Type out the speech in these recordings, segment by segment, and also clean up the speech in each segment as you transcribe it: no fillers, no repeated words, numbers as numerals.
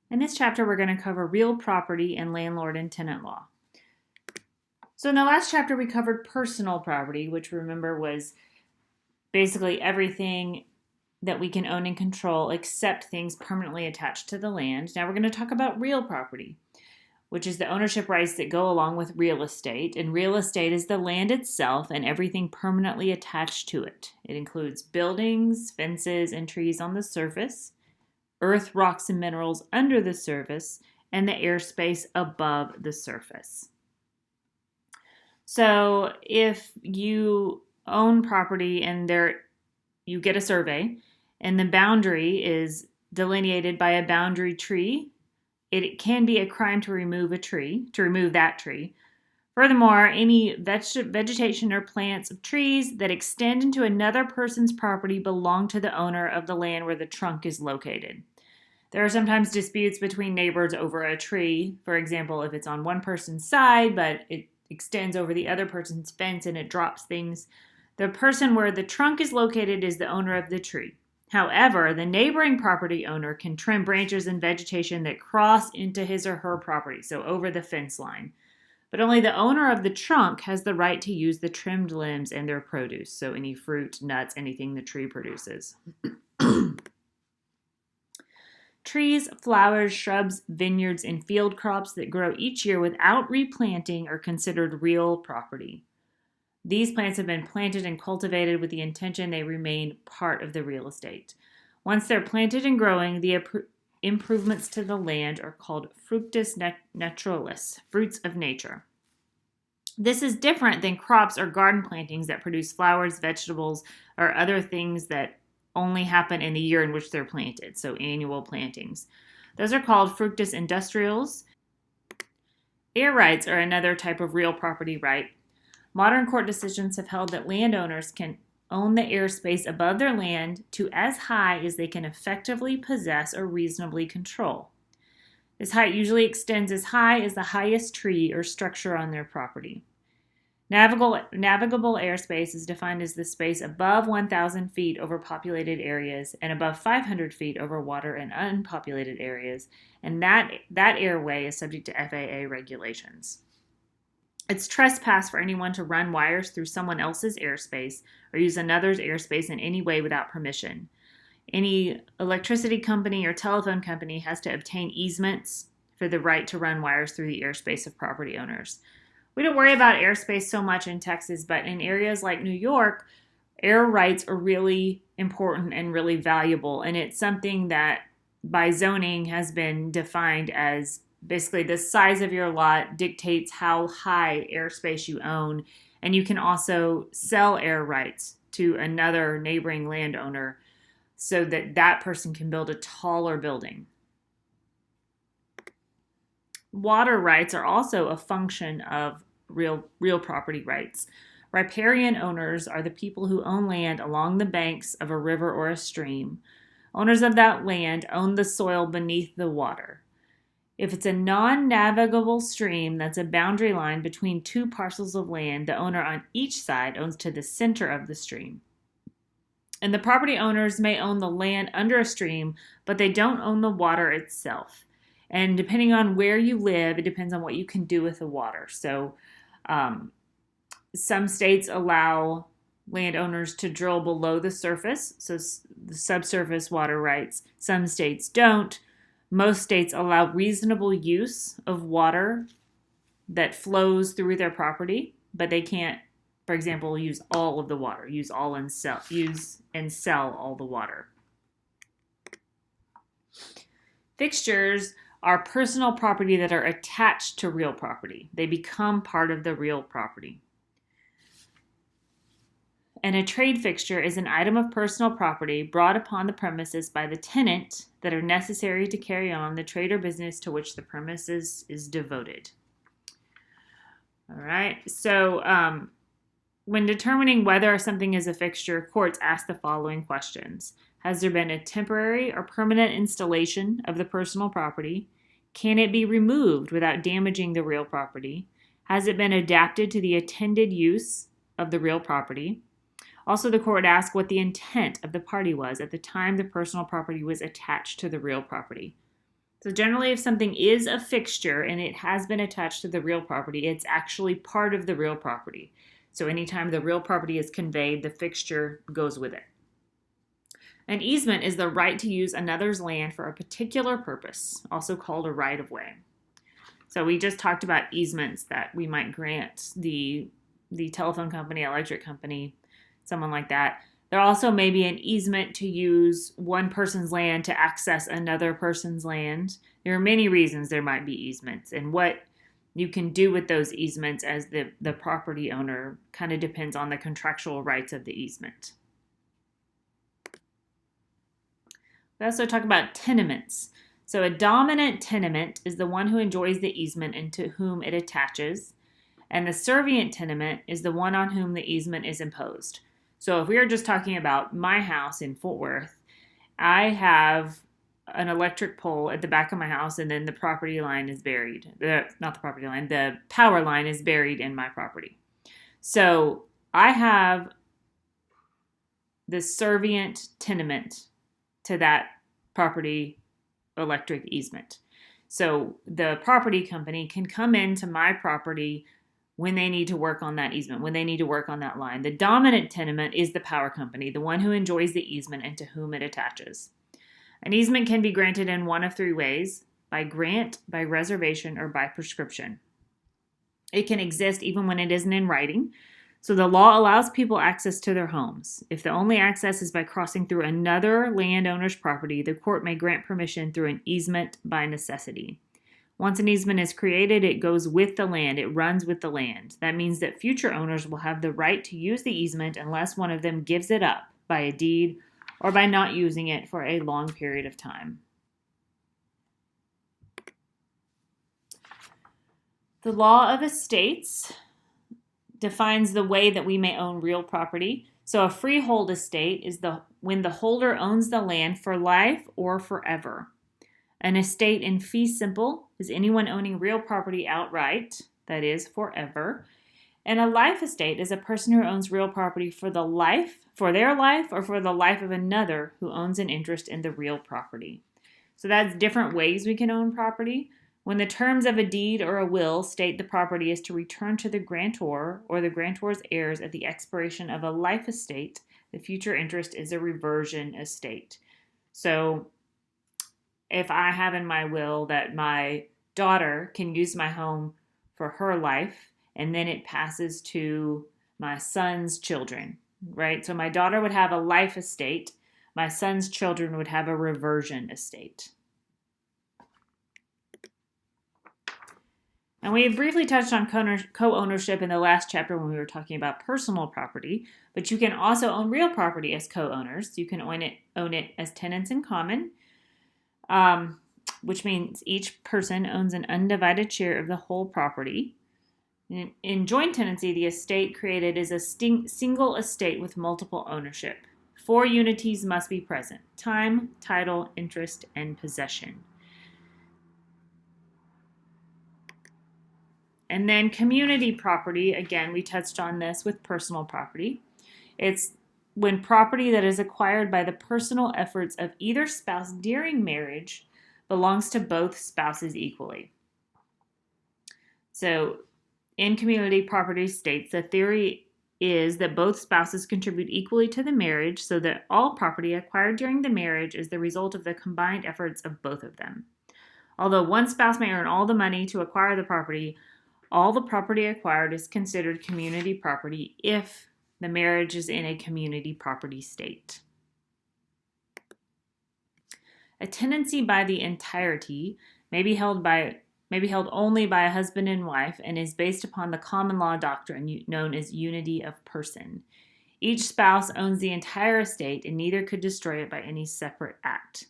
In this chapter, we're going to cover real property and landlord and tenant law. So in the last chapter, we covered personal property, which remember was basically everything that we can own and control except things permanently attached to the land. Now we're going to talk about real property, which is the ownership rights that go along with real estate. And real estate is the land itself and everything permanently attached to it. It includes buildings, fences, and trees on the surface, earth, rocks, and minerals under the surface, and the airspace above the surface. So if you own property and you get a survey and the boundary is delineated by a boundary tree, it can be a crime to remove that tree. Furthermore, any vegetation or plants of trees that extend into another person's property belong to the owner of the land where the trunk is located. There are sometimes disputes between neighbors over a tree. For example, if it's on one person's side, but it extends over the other person's fence and it drops things, the person where the trunk is located is the owner of the tree. However, the neighboring property owner can trim branches and vegetation that cross into his or her property, so over the fence line. But only the owner of the trunk has the right to use the trimmed limbs and their produce, so any fruit, nuts, anything the tree produces. Trees, flowers, shrubs, vineyards, and field crops that grow each year without replanting are considered real property. These plants have been planted and cultivated with the intention they remain part of the real estate. Once they're planted and growing, the improvements to the land are called fructus naturalis, fruits of nature. This is different than crops or garden plantings that produce flowers, vegetables, or other things that only happen in the year in which they're planted, so annual plantings. Those are called fructus industrials. Air rights are another type of real property right. Modern court decisions have held that landowners can own the airspace above their land to as high as they can effectively possess or reasonably control. This height usually extends as high as the highest tree or structure on their property. Navigable airspace is defined as the space above 1,000 feet over populated areas and above 500 feet over water in unpopulated areas, and that airway is subject to FAA regulations. It's trespass for anyone to run wires through someone else's airspace or use another's airspace in any way without permission. Any electricity company or telephone company has to obtain easements for the right to run wires through the airspace of property owners. We don't worry about airspace so much in Texas, but in areas like New York, air rights are really important and really valuable. And it's something that by zoning has been defined as basically the size of your lot dictates how high airspace you own. And you can also sell air rights to another neighboring landowner so that that person can build a taller building. Water rights are also a function of real property rights. Riparian owners are the people who own land along the banks of a river or a stream. Owners of that land own the soil beneath the water. If it's a non-navigable stream, that's a boundary line between two parcels of land, the owner on each side owns to the center of the stream. And the property owners may own the land under a stream, but they don't own the water itself. And depending on where you live, it depends on what you can do with the water. So some states allow landowners to drill below the surface, so the subsurface water rights. Some states don't. Most states allow reasonable use of water that flows through their property, but they can't, for example, use all of the water, use and sell all the water. Fixtures are personal property that are attached to real property. They become part of the real property. And a trade fixture is an item of personal property brought upon the premises by the tenant that are necessary to carry on the trade or business to which the premises is devoted. All right, so when determining whether something is a fixture, courts ask the following questions. Has there been a temporary or permanent installation of the personal property? Can it be removed without damaging the real property? Has it been adapted to the intended use of the real property? Also, the court asked what the intent of the party was at the time the personal property was attached to the real property. So generally, if something is a fixture and it has been attached to the real property, it's actually part of the real property. So anytime the real property is conveyed, the fixture goes with it. An easement is the right to use another's land for a particular purpose, also called a right of way. So we just talked about easements that we might grant the telephone company, electric company, someone like that. There also may be an easement to use one person's land to access another person's land. There are many reasons there might be easements, and what you can do with those easements as the property owner kind of depends on the contractual rights of the easement. We also talk about tenements. So a dominant tenement is the one who enjoys the easement and to whom it attaches, and the servient tenement is the one on whom the easement is imposed. So if we are just talking about my house in Fort Worth, I have an electric pole at the back of my house, and then the property line is buried. Not the property line, the power line is buried in my property. So I have the servient tenement to that property electric easement. So the property company can come into my property when they need to work on that easement, when they need to work on that line. The dominant tenement is the power company, the one who enjoys the easement and to whom it attaches. An easement can be granted in one of three ways: by grant, by reservation, or by prescription. It can exist even when it isn't in writing. So the law allows people access to their homes. If the only access is by crossing through another landowner's property, the court may grant permission through an easement by necessity. Once an easement is created, it goes with the land. It runs with the land. That means that future owners will have the right to use the easement unless one of them gives it up by a deed or by not using it for a long period of time. The law of estates defines the way that we may own real property. So a freehold estate is when the holder owns the land for life or forever. An estate in fee simple is anyone owning real property outright, that is, forever. And a life estate is a person who owns real property for their life, or for the life of another who owns an interest in the real property. So that's different ways we can own property. When the terms of a deed or a will state the property is to return to the grantor or the grantor's heirs at the expiration of a life estate, the future interest is a reversion estate. So if I have in my will that my daughter can use my home for her life, and then it passes to my son's children, right? So my daughter would have a life estate. My son's children would have a reversion estate. And we briefly touched on co-ownership in the last chapter when we were talking about personal property, but you can also own real property as co-owners. You can own it as tenants in common, which means each person owns an undivided share of the whole property. In joint tenancy, the estate created is a single estate with multiple ownership. 4 unities must be present: time, title, interest, and possession. And then community property, again, we touched on this with personal property. It's when property that is acquired by the personal efforts of either spouse during marriage belongs to both spouses equally. So in community property states, the theory is that both spouses contribute equally to the marriage, so that all property acquired during the marriage is the result of the combined efforts of both of them. Although one spouse may earn all the money to acquire the property, all the property acquired is considered community property if the marriage is in a community property state. A tenancy by the entirety may be held only by a husband and wife and is based upon the common law doctrine known as unity of person. Each spouse owns the entire estate and neither could destroy it by any separate act.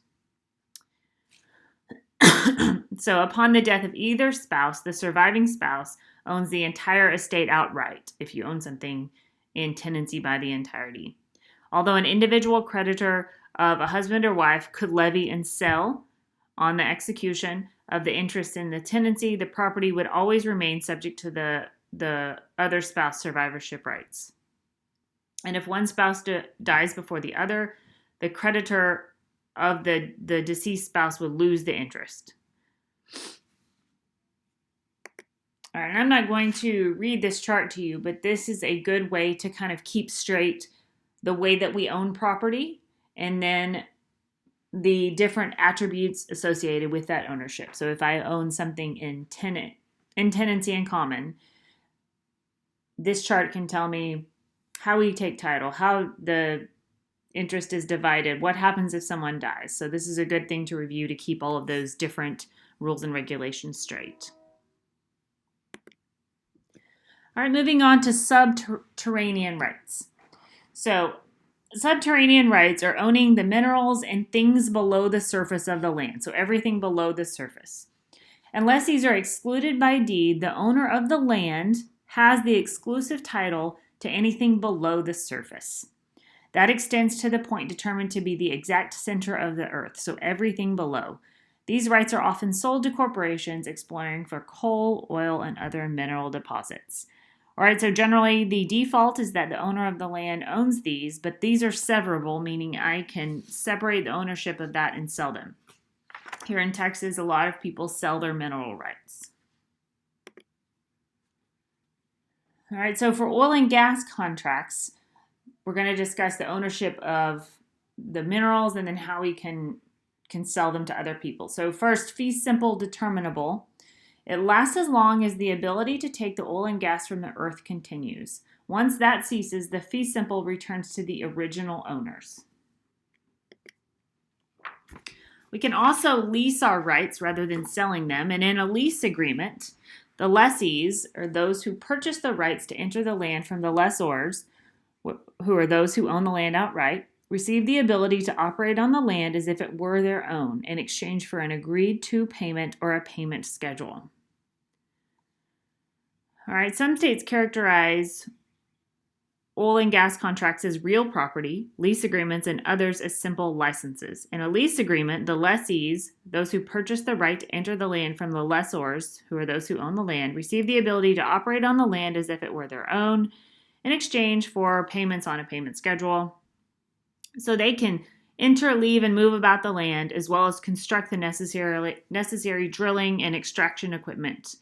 So upon the death of either spouse, the surviving spouse owns the entire estate outright if you own something in tenancy by the entirety. Although an individual creditor of a husband or wife could levy and sell on the execution of the interest in the tenancy, the property would always remain subject to the other spouse survivorship rights. And if one spouse dies before the other, the creditor of the deceased spouse would lose the interest. All right, and I'm not going to read this chart to you, but this is a good way to kind of keep straight the way that we own property and then the different attributes associated with that ownership. So if I own something in tenancy in common, this chart can tell me how we take title, how the interest is divided, what happens if someone dies. So this is a good thing to review to keep all of those different rules and regulations straight. All right, moving on to subterranean rights. So subterranean rights are owning the minerals and things below the surface of the land, so everything below the surface. Unless these are excluded by deed, the owner of the land has the exclusive title to anything below the surface. That extends to the point determined to be the exact center of the earth, so everything below. These rights are often sold to corporations exploring for coal, oil, and other mineral deposits. All right, so generally the default is that the owner of the land owns these, but these are severable, meaning I can separate the ownership of that and sell them. Here in Texas, a lot of people sell their mineral rights. All right, so for oil and gas contracts, we're going to discuss the ownership of the minerals and then how we can sell them to other people. So first, fee simple determinable. It lasts as long as the ability to take the oil and gas from the earth continues. Once that ceases, the fee simple returns to the original owners. We can also lease our rights rather than selling them, and in a lease agreement, the lessees, or those who purchase the rights to enter the land from the lessors, who are those who own the land outright, receive the ability to operate on the land as if it were their own in exchange for an agreed-to payment or a payment schedule. All right, some states characterize oil and gas contracts as real property, lease agreements, and others as simple licenses. In a lease agreement, the lessees, those who purchase the right to enter the land from the lessors, who are those who own the land, receive the ability to operate on the land as if it were their own in exchange for payments on a payment schedule. So they can enter, leave, and move about the land, as well as construct the necessary drilling and extraction equipment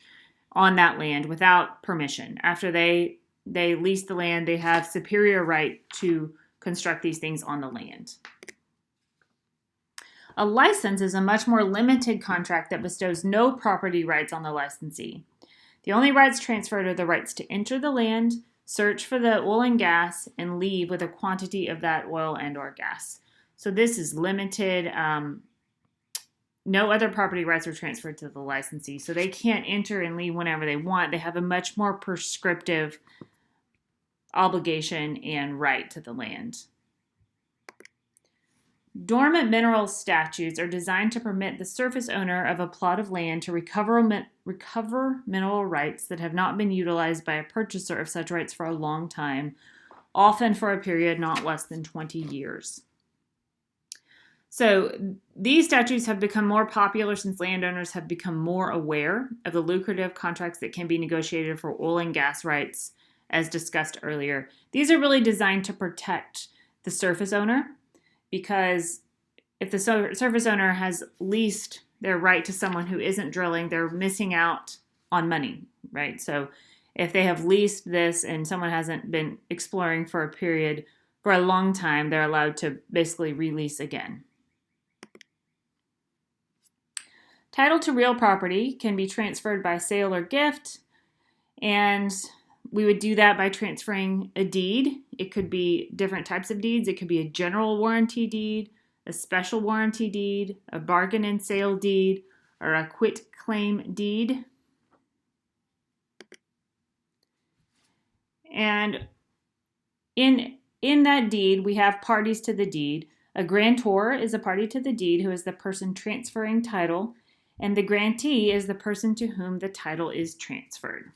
on that land without permission. After they lease the land, they have superior right to construct these things on the land. A license is a much more limited contract that bestows no property rights on the licensee. The only rights transferred are the rights to enter the land, search for the oil and gas, and leave with a quantity of that oil and or gas. So this is limited. No other property rights are transferred to the licensee, so they can't enter and leave whenever they want. They have a much more prescriptive obligation and right to the land. Dormant minerals statutes are designed to permit the surface owner of a plot of land to recover mineral rights that have not been utilized by a purchaser of such rights for a long time, often for a period not less than 20 years. So these statutes have become more popular since landowners have become more aware of the lucrative contracts that can be negotiated for oil and gas rights, as discussed earlier. These are really designed to protect the surface owner, because if the surface owner has leased their right to someone who isn't drilling, they're missing out on money, right? So if they have leased this and someone hasn't been exploring for a long time, they're allowed to basically release again. Title to real property can be transferred by sale or gift, and we would do that by transferring a deed. It could be different types of deeds. It could be a general warranty deed, a special warranty deed, a bargain and sale deed, or a quit claim deed. And in that deed, we have parties to the deed. A grantor is a party to the deed who is the person transferring title, and the grantee is the person to whom the title is transferred.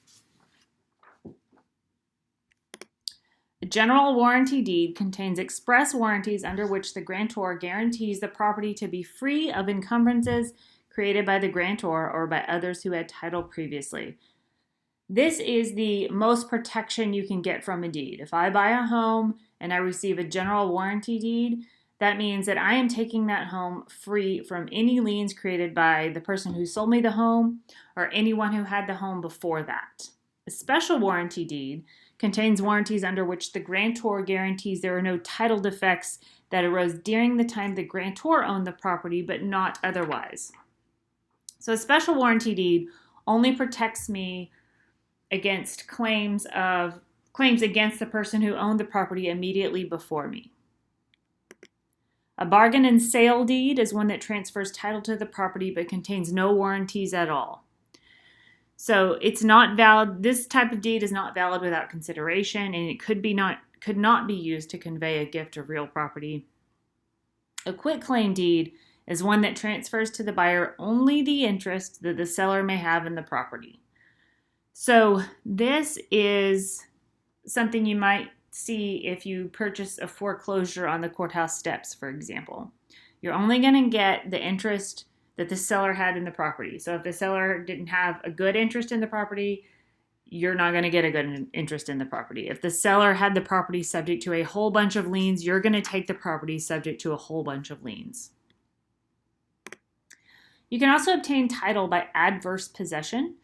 A general warranty deed contains express warranties under which the grantor guarantees the property to be free of encumbrances created by the grantor or by others who had title previously. This is the most protection you can get from a deed. If I buy a home and I receive a general warranty deed, That means that I am taking that home free from any liens created by the person who sold me the home or anyone who had the home before that. A special warranty deed contains warranties under which the grantor guarantees there are no title defects that arose during the time the grantor owned the property, but not otherwise. So a special warranty deed only protects me against claims against the person who owned the property immediately before me. A bargain and sale deed is one that transfers title to the property but contains no warranties at all. So it's not valid. This type of deed is not valid without consideration, and it could not be used to convey a gift of real property. A quitclaim deed is one that transfers to the buyer only the interest that the seller may have in the property. So this is something you might see if you purchase a foreclosure on the courthouse steps, for example. You're only going to get the interest that the seller had in the property. So if the seller didn't have a good interest in the property, you're not going to get a good interest in the property. If the seller had the property subject to a whole bunch of liens, you're going to take the property subject to a whole bunch of liens. You can also obtain title by adverse possession.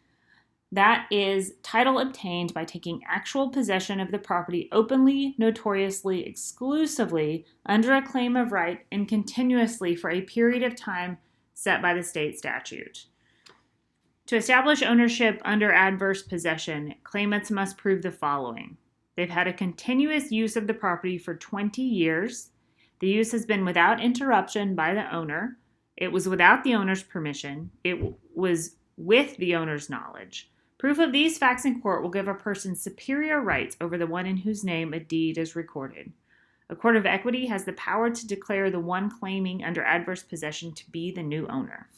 That is title obtained by taking actual possession of the property openly, notoriously, exclusively, under a claim of right, and continuously for a period of time set by the state statute. To establish ownership under adverse possession, claimants must prove the following. They've had a continuous use of the property for 20 years. The use has been without interruption by the owner. It was without the owner's permission. It was with the owner's knowledge. Proof of these facts in court will give a person superior rights over the one in whose name a deed is recorded. A court of equity has the power to declare the one claiming under adverse possession to be the new owner.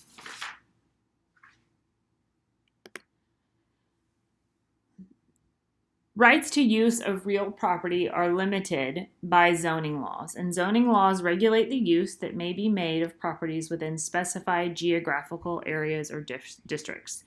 Rights to use of real property are limited by zoning laws, and zoning laws regulate the use that may be made of properties within specified geographical areas or districts.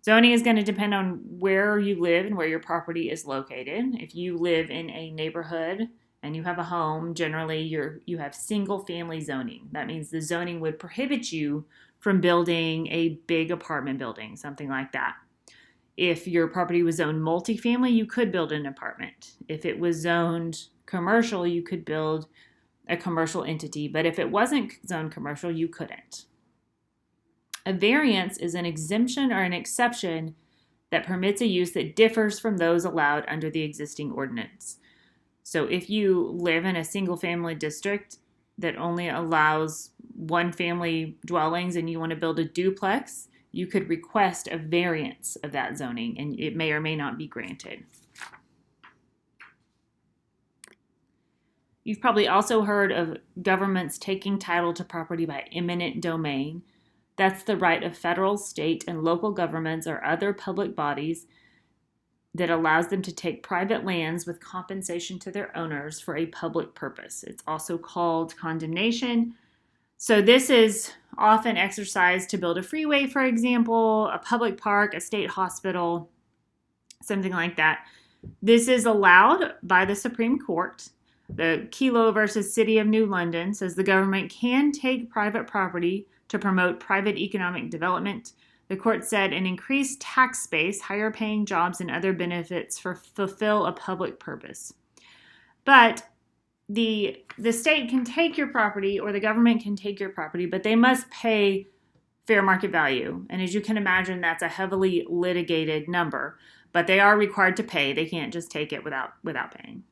Zoning is going to depend on where you live and where your property is located. If you live in a neighborhood and you have a home, generally you have single-family zoning. That means the zoning would prohibit you from building a big apartment building, something like that. If your property was zoned multifamily, you could build an apartment. If it was zoned commercial, you could build a commercial entity. But if it wasn't zoned commercial, you couldn't. A variance is an exemption or an exception that permits a use that differs from those allowed under the existing ordinance. So if you live in a single-family district that only allows one-family dwellings and you want to build a duplex, you could request a variance of that zoning, and it may or may not be granted. You've probably also heard of governments taking title to property by eminent domain. That's the right of federal, state, and local governments or other public bodies that allows them to take private lands with compensation to their owners for a public purpose. It's also called condemnation. So this is often exercised to build a freeway, for example, a public park, a state hospital, something like that. This is allowed by the Supreme Court. The Kelo versus City of New London says the government can take private property to promote private economic development. The court said an increased tax base, higher paying jobs, and other benefits fulfill a public purpose. But the state can take your property, or the government can take your property, but they must pay fair market value. And as you can imagine, that's a heavily litigated number. But they are required to pay. They can't just take it without paying.